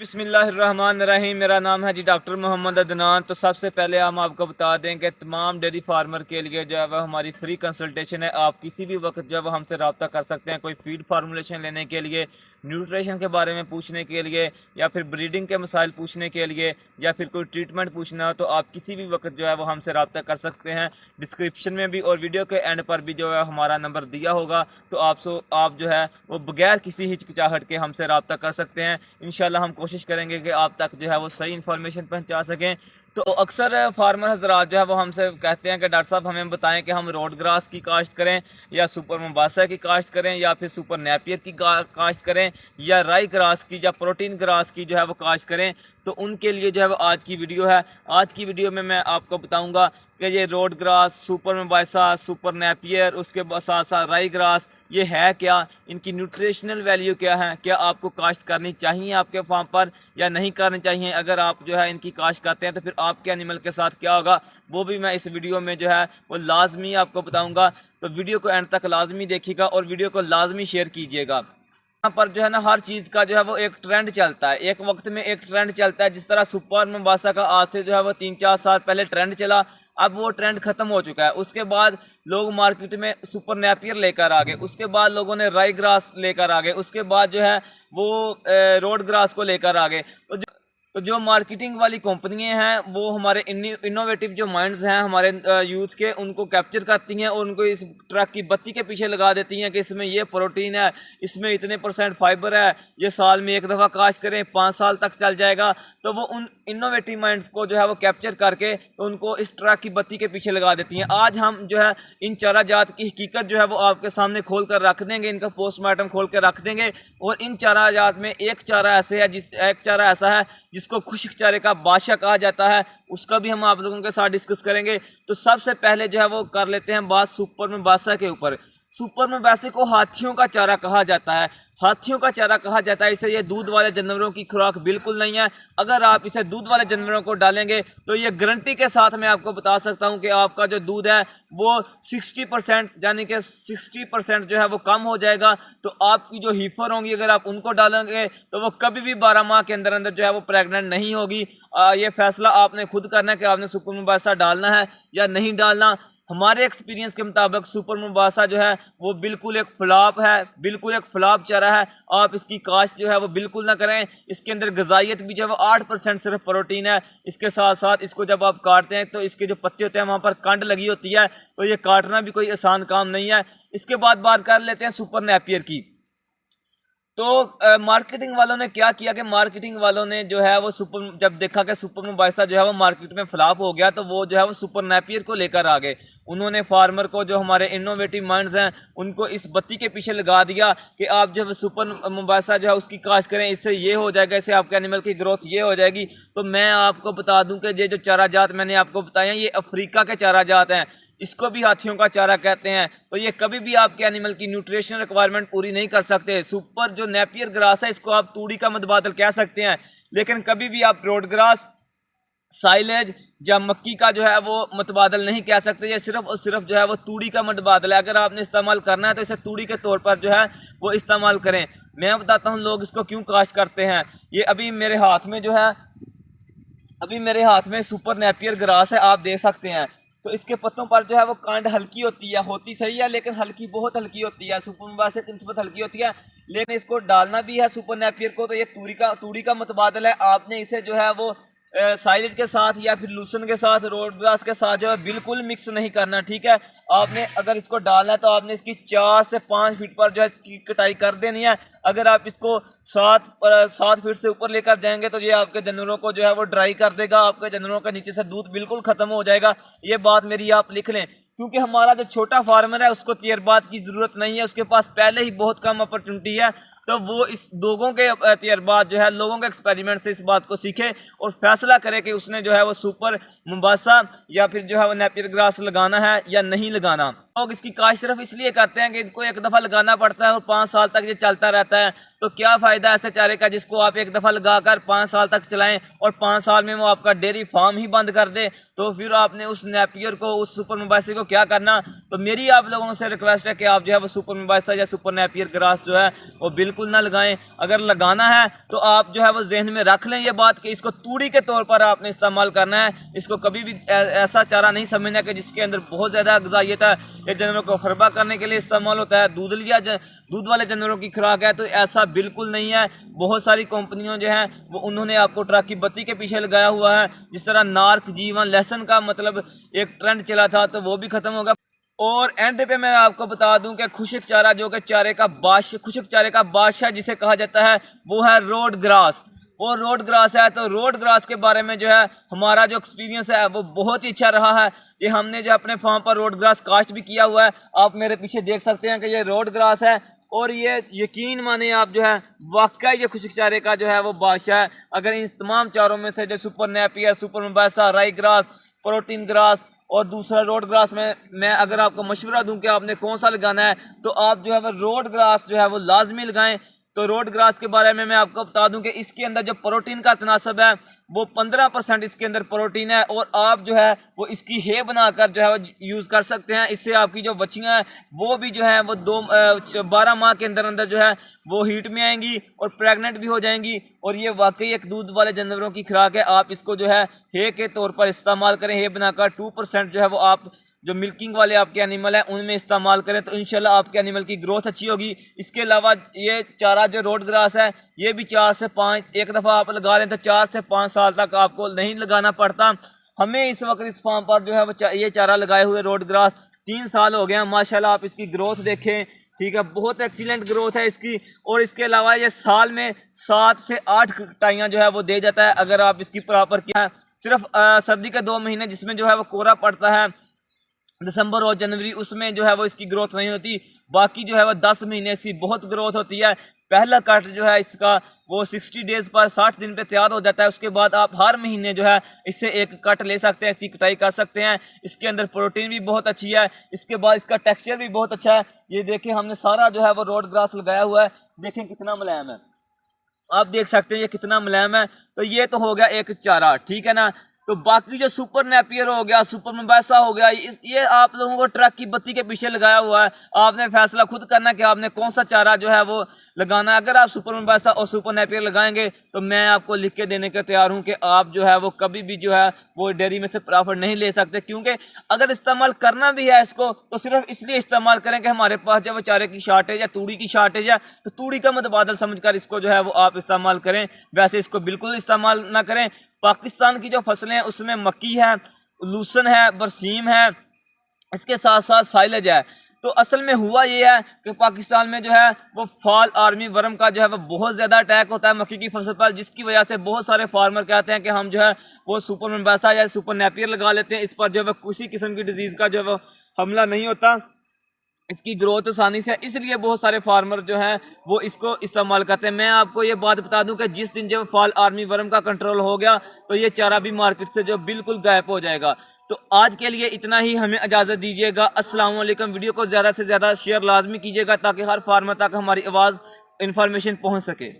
बिस्मिल्लाहिर्रहमानिर्रहीम। मेरा नाम है जी डॉक्टर मोहम्मद अदनान। तो सबसे पहले हम आपको बता दें कि तमाम डेयरी फार्मर के लिए जो है वह हमारी फ्री कंसल्टेशन है। आप किसी भी वक्त जो है वह हमसे रब्ता कर सकते हैं, कोई फीड फार्मूलेशन लेने के लिए, न्यूट्रिशन के बारे में पूछने के लिए, या फिर ब्रीडिंग के मसाइल पूछने के लिए, या फिर कोई ट्रीटमेंट पूछना हो, तो आप किसी भी वक्त जो है वो हमसे रब्ता कर सकते हैं। डिस्क्रिप्शन में भी और वीडियो के एंड पर भी जो है हमारा नंबर दिया होगा, तो आप जो है वो बगैर किसी हिचकिचाहट के हमसे रब्ता कर सकते हैं। इंशाल्लाह हम कोशिश करेंगे कि आप तक जो है वो सही इन्फॉर्मेशन पहुंचा सकें। तो अक्सर फार्मर हजरात जो है वो हमसे कहते हैं कि डॉक्टर साहब हमें बताएं कि हम रोड ग्रास की काश्त करें, या सुपर मुबासा की काश्त करें, या फिर सुपर नेपियर की काश्त करें, या राई ग्रास की या प्रोटीन ग्रास की जो है वो काश्त करें। तो उनके लिए जो है वो आज की वीडियो है। आज की वीडियो में मैं आपको बताऊंगा कि ये Rhodes grass, super Mombasa, super Napier, उसके साथ साथ राई ग्रास, ये है क्या, इनकी न्यूट्रिशनल वैल्यू क्या है, क्या आपको काश्त करनी चाहिए आपके फार्म पर या नहीं करनी चाहिए। अगर आप जो है इनकी काश्त करते हैं तो फिर आपके एनिमल के साथ क्या होगा, वो भी मैं इस वीडियो में जो है वो लाजमी आपको बताऊंगा। तो वीडियो को एंड तक लाजमी देखिएगा और वीडियो को लाजमी शेयर कीजिएगा। यहाँ पर जो है ना हर चीज़ का जो है वो एक ट्रेंड चलता है, एक वक्त में एक ट्रेंड चलता है। जिस तरह सुपर मुबासा का आज से जो है वो 3-4 साल पहले ट्रेंड चला, अब वो ट्रेंड खत्म हो चुका है। उसके बाद लोग मार्केट में सुपर नेपियर लेकर आ गए, उसके बाद लोगों ने राई ग्रास लेकर आ गए, उसके बाद जो है वो रोड ग्रास को लेकर आ गए। तो जो मार्केटिंग वाली कंपनियां हैं वो हमारे इनोवेटिव जो माइंड्स हैं हमारे यूथ के, उनको कैप्चर करती हैं और उनको इस ट्रक की बत्ती के पीछे लगा देती हैं कि इसमें ये प्रोटीन है, इसमें इतने % फाइबर है, ये साल में एक दफ़ा काश्त करें 5 साल तक चल जाएगा। तो वो उन इनोवेटिव माइंड्स को जो है वो कैप्चर करके तो उनको इस ट्रक की बत्ती के पीछे लगा देती हैं। आज हम जो है इन चारा जात की हकीकत जो है वो आपके सामने खोल कर रख देंगे, इनका पोस्टमार्टम खोल कर रख देंगे। और इन चारा जात में एक चारा ऐसा है जिसको खुश्क चारे का बादशाह कहा जाता है, उसका भी हम आप लोगों के साथ डिस्कस करेंगे। तो सबसे पहले जो है वो कर लेते हैं बात सुपर मुबासा के ऊपर। सुपर मुबासे को हाथियों का चारा कहा जाता है, हाथियों का चारा कहा जाता है। इसे ये दूध वाले जानवरों की खुराक बिल्कुल नहीं है। अगर आप इसे दूध वाले जानवरों को डालेंगे तो ये गारंटी के साथ मैं आपको बता सकता हूं कि आपका जो दूध है वो 60% यानी कि 60% जो है वो कम हो जाएगा। तो आपकी जो हीफर होंगी अगर आप उनको डालेंगे तो वो कभी भी 12 माह के अंदर अंदर जो है वो प्रेग्नेंट नहीं होगी। ये फैसला आपने खुद करना है कि आपने सुपर मुबासा डालना है या नहीं डालना। हमारे एक्सपीरियंस के मुताबिक सुपर मुबासा जो है वो बिल्कुल एक फ्लॉप है, बिल्कुल एक फ्लॉप चारा है। आप इसकी काश्त जो है वो बिल्कुल ना करें। इसके अंदर गजाइत भी जो है वो 8% सिर्फ प्रोटीन है। इसके साथ साथ इसको जब आप काटते हैं तो इसके जो पत्ते होते हैं वहाँ पर कंड लगी होती है, तो ये काटना भी कोई आसान काम नहीं है। इसके बाद बात कर लेते हैं सुपर नेपियर की। तो मार्केटिंग वालों ने क्या किया कि मार्केटिंग वालों ने जो है वो जब देखा कि सुपर मुबासा जो है वो मार्केट में फ्लॉप हो गया, तो वो जो है वो सुपर नेपियर को लेकर आ गए। उन्होंने फार्मर को, जो हमारे इनोवेटिव माइंड्स हैं, उनको इस बत्ती के पीछे लगा दिया कि आप जो है सुपर मुबासा जो है उसकी काश्त करें, इससे ये हो जाएगा, इससे आपके एनिमल की ग्रोथ ये हो जाएगी। तो मैं आपको बता दूं कि ये जो चारा जात मैंने आपको बताए हैं ये अफ्रीका के चारा जात हैं, इसको भी हाथियों का चारा कहते हैं। तो ये कभी भी आपके एनिमल की न्यूट्रिशन रिक्वायरमेंट पूरी नहीं कर सकते। सुपर जो नेपियर ग्रास है इसको आप तूड़ी का मतबादल कह सकते हैं, लेकिन कभी भी आप रोड ग्रास, साइलेज या मक्की का जो है वो मतबादल नहीं कह सकते। ये सिर्फ और सिर्फ जो है वो तूड़ी का मतबादल है। अगर आपने इस्तेमाल करना है तो इसे तूड़ी के तौर पर जो है वो इस्तेमाल करें। मैं बताता हूँ लोग इसको क्यों काश्त करते हैं। ये अभी मेरे हाथ में जो है, अभी मेरे हाथ में सुपर नेपियर ग्रास है, आप देख सकते हैं। तो इसके पत्तों पर जो है वो कांड हल्की होती है, होती सही है लेकिन हल्की, बहुत हल्की होती है, सुपर मुबासा से निस्बत हल्की होती है। लेकिन इसको डालना भी है सुपर नेपियर को, तो ये तूड़ी का मतबादल है। आपने इसे जो है वो साइलेज के साथ या फिर लूसन के साथ, रोड ग्रास के साथ जो है बिल्कुल मिक्स नहीं करना, ठीक है। आपने अगर इसको डालना है तो आपने इसकी 4 से 5 फीट पर जो है इसकी कटाई कर देनी है। अगर आप इसको 7 फीट से ऊपर लेकर जाएंगे तो ये आपके जानवरों को जो है वो ड्राई कर देगा, आपके जानवरों का नीचे से दूध बिल्कुल खत्म हो जाएगा। ये बात मेरी आप लिख लें, क्योंकि हमारा जो छोटा फार्मर है उसको तजर्बात की ज़रूरत नहीं है, उसके पास पहले ही बहुत कम अपॉर्चुनिटी है। तो वो इस लोगों के तजर्बात जो है, लोगों के एक्सपेरिमेंट से इस बात को सीखे और फैसला करे कि उसने जो है वो सुपर मुबासा या फिर जो है वो नेपियर ग्रास लगाना है या नहीं लगाना। लोग इसकी काश्त सिर्फ इसलिए करते हैं कि इनको एक दफ़ा लगाना पड़ता है और 5 साल तक ये चलता रहता है। तो क्या फ़ायदा ऐसे चारे का जिसको आप एक दफ़ा लगाकर 5 साल तक चलाएं और 5 साल में वो आपका डेयरी फार्म ही बंद कर दे। तो फिर आपने उस नेपियर को, उस सुपर मुबासा को क्या करना। तो मेरी आप लोगों से रिक्वेस्ट है कि आप जो है वो सुपर मुबासा या सुपर नेपियर ग्रास जो है वो बिल्कुल बिल्कुल ना लगाएं। अगर लगाना है तो आप जो है वो जहन में रख लें ये बात कि इसको तूड़ी के तौर पर आपने इस्तेमाल करना है। इसको कभी भी ऐसा चारा नहीं समझना कि जिसके अंदर बहुत ज़्यादा ग़िज़ाइयत है, ये जानवरों को फरबा करने के लिए इस्तेमाल होता है, दूध वाले जानवरों की खुराक है, तो ऐसा बिल्कुल नहीं है। बहुत सारी कंपनियों जो हैं वो उन्होंने आपको ट्रक की बत्ती के पीछे लगाया हुआ है। जिस तरह नार्क जीवन लहसन का मतलब एक ट्रेंड चला था तो वो भी खत्म होगा। और एंड पे मैं आपको बता दूं कि खुशक चारा जो कि खुशक चारे का बादशाह जिसे कहा जाता है वो है रोड ग्रास। वो रोड ग्रास है, तो रोड ग्रास के बारे में जो है हमारा जो एक्सपीरियंस है वो बहुत ही अच्छा रहा है। ये हमने जो अपने फार्म पर रोड ग्रास काश्त भी किया हुआ है, आप मेरे पीछे देख सकते हैं कि ये रोड ग्रास है। और ये यकीन माने आप जो है वाकई ये खुशक चारे का जो है वो बादशाह है। अगर इन तमाम चारों में से जो सुपर नेपियर, सुपर मेबासा, राई ग्रास, प्रोटीन ग्रास और दूसरा रोड ग्रास में मैं अगर आपको मशवरा दूं कि आपने कौन सा लगाना है तो आप जो है वो रोड ग्रास जो है वो लाजमी लगाएं। तो रोड ग्रास के बारे में मैं आपको बता दूं कि इसके अंदर जो प्रोटीन का तनासब है वो 15% इसके अंदर प्रोटीन है। और आप जो है वो इसकी हे बनाकर जो है वो यूज़ कर सकते हैं। इससे आपकी जो बच्चियां हैं वो भी जो है वो 12 माह के अंदर अंदर जो है वो हीट में आएंगी और प्रेग्नेंट भी हो जाएंगी। और ये वाकई एक दूध वाले जानवरों की खुराक है। आप इसको जो है हे के तौर पर इस्तेमाल करें। हे बनाकर 2% जो है वो आप जो मिल्किंग वाले आपके एनिमल हैं उनमें इस्तेमाल करें तो इंशाल्लाह आपके एनिमल की ग्रोथ अच्छी होगी। इसके अलावा ये चारा जो रोड ग्रास है ये भी 4 से 5 एक दफ़ा आप लगा लें तो 4 से 5 साल तक आपको नहीं लगाना पड़ता। हमें इस वक्त इस फार्म पर जो है वो ये चारा लगाए हुए रोड ग्रास 3 साल हो गए हैं। माशाल्लाह आप इसकी ग्रोथ देखें, ठीक है, बहुत एक्सीलेंट ग्रोथ है इसकी। और इसके अलावा ये साल में 7 से 8 कटाइयाँ जो है वो दे जाता है अगर आप इसकी प्रॉपर किया है। सिर्फ सर्दी के 2 महीने जिसमें जो है वो कोहरा पड़ता है, दिसंबर और जनवरी, उसमें जो है वो इसकी ग्रोथ नहीं होती। बाकी जो है वो 10 महीने इसकी बहुत ग्रोथ होती है। पहला कट जो है इसका वो 60 डेज पर 60 दिन पे तैयार हो जाता है। उसके बाद आप हर महीने जो है इससे एक कट ले सकते हैं, इसकी कटाई कर सकते हैं। इसके अंदर प्रोटीन भी बहुत अच्छी है। इसके बाद इसका टेक्सचर भी बहुत अच्छा है। ये देखें हमने सारा जो है वो रोड ग्रास लगाया हुआ है, देखें कितना मुलायम है, आप देख सकते हैं ये कितना मुलायम है। तो ये तो हो गया एक चारा, ठीक है ना। तो बाकी जो सुपर नेपियर हो गया, सुपर मेबासा हो गया, ये आप लोगों को ट्रक की बत्ती के पीछे लगाया हुआ है। आपने फैसला खुद करना कि आपने कौन सा चारा जो है वो लगाना है। अगर आप सुपर मेबासा और सुपर नेपियर लगाएंगे तो मैं आपको लिख के देने के तैयार हूं कि आप जो है वो कभी भी जो है वो डेयरी में से प्रॉफिट नहीं ले सकते। क्योंकि अगर इस्तेमाल करना भी है इसको तो सिर्फ इसलिए इस्तेमाल करें कि हमारे पास जब चारे की शार्टेज है, तूड़ी की शार्टेज है, तो तूड़ी का मुतबादल समझकर इसको जो है वो आप इस्तेमाल करें। वैसे इसको बिल्कुल इस्तेमाल ना करें। पाकिस्तान की जो फसलें हैं उसमें मक्की है, लूसन है, बरसीम है, इसके साथ साथ साइलेज है। तो असल में हुआ ये है कि पाकिस्तान में जो है वो फॉल आर्मी वर्म का जो है वो बहुत ज़्यादा अटैक होता है मक्की की फसल पर, जिसकी वजह से बहुत सारे फार्मर कहते हैं कि हम जो है वो सुपर मेबासा या सुपर नेपियर लगा लेते हैं। इस पर जो है किसी किस्म की डिजीज़ का जो है वो हमला नहीं होता, इसकी ग्रोथ आसानी से, इसलिए बहुत सारे फार्मर जो हैं वो इसको इस्तेमाल करते हैं। मैं आपको ये बात बता दूं कि जिस दिन जब फॉल आर्मी वर्म का कंट्रोल हो गया तो ये चारा भी मार्केट से जो बिल्कुल गायब हो जाएगा। तो आज के लिए इतना ही, हमें इजाज़त दीजिएगा। अस्सलाम वालेकुम। वीडियो को ज़्यादा से ज़्यादा शेयर लाजमी कीजिएगा ताकि हर फार्मर तक हमारी आवाज़ इन्फॉर्मेशन पहुँच सके।